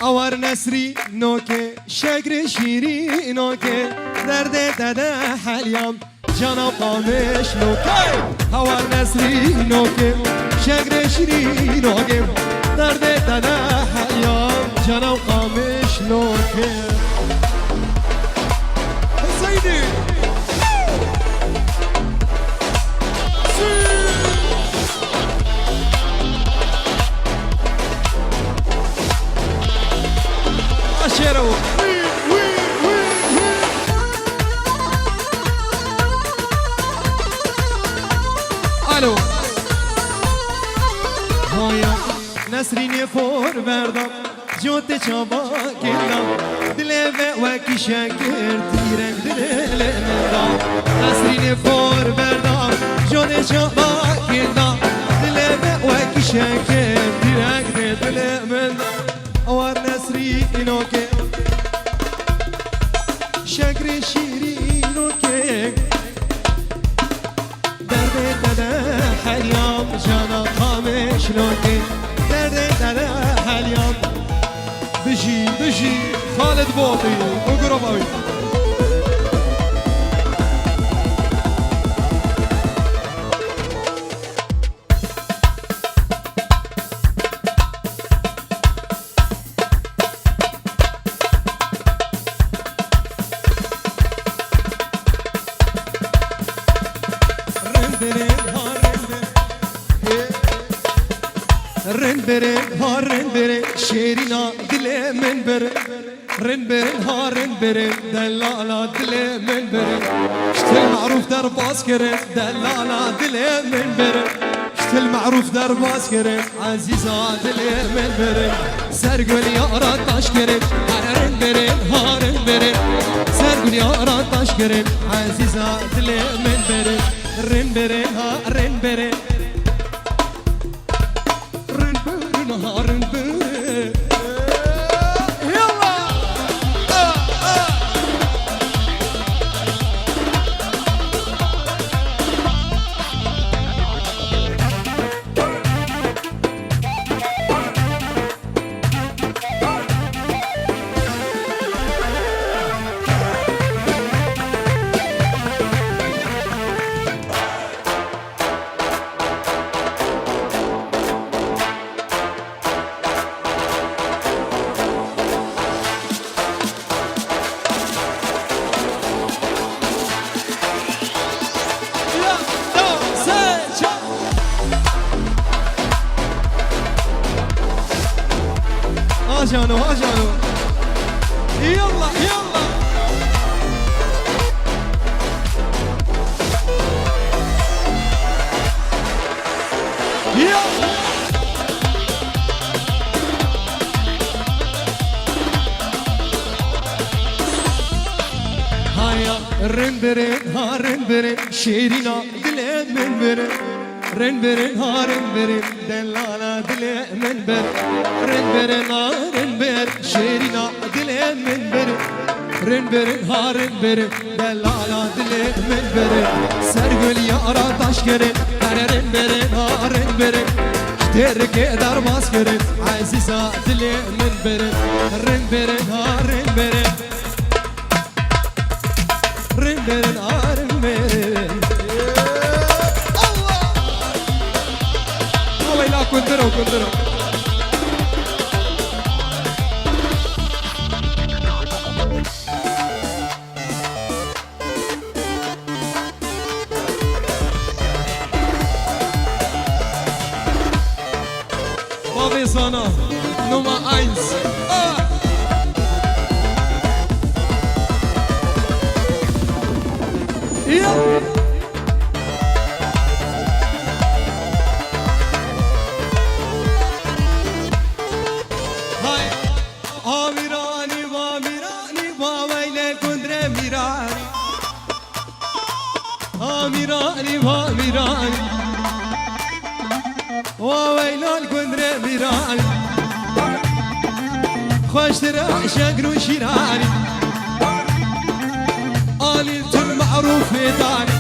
اوار نسری نوکه شکر شیری نوکه درد دده حلیام جانا قامش نوکه اوار نسری نوکه شکر شیری نوکه درد دده حلیام جانا قامش نوکه حسینی شيرو الو هايا نسرين فور بردم جوت چابا کردم دل و کی شکر تیرک دل مندم نسرین فور بردم جوت چابا کردم دل و کی شکر تیرک دل مندم اوار نسرینو که شکر شیرینو که درد دده حلیام جانا خامش نو که درد دده حلیام بجی خالد باقی اگرم آوی رن برن ها رن برن شیرینا دل من برن رن برن ها رن برن دلالا دل من برن شتل معروف در باز کرن دلالا دل من برن شتل معروف در باز کرن عزیزا دل من برن سرگل یارا تاش کرن رن برن ها رن برن سرگل یارا تاش کرن عزیزا دل من برن رن برن ها رن برن نهارن بره يلا جانو ها جانو يلا يلا يلا هيا رن برن ها رن برن شيرينا دل من برن رن برن ها رن برن دلالا دل من برن رن برن ها رن برن شيرينا دل من برن رن برن ها رن برن دلالا دل من برن سرگل یارا تاش کرن رن برن ها رن برن شترك در باز کرن عزیزا دل من برن رن برن ها رن برن رن برن ها رن برن لا كندرو كندرو بابي صانا نوما 1 يلا ميراني ما ميراني وويلان كندري ميراني خوش ترى شقر وشيراني آلي المعروف تاني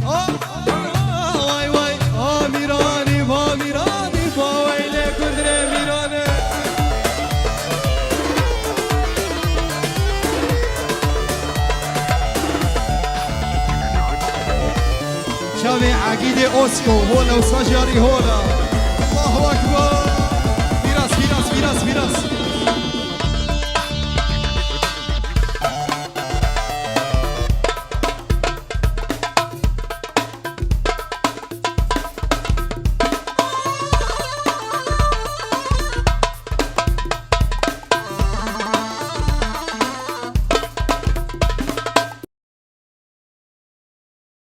واي واي ميراني ما ميراني وويلان كندري ميراني ناوي عقيدة أوسكو هولا وصجري هولا الله أكبر. فراس فراس فراس فراس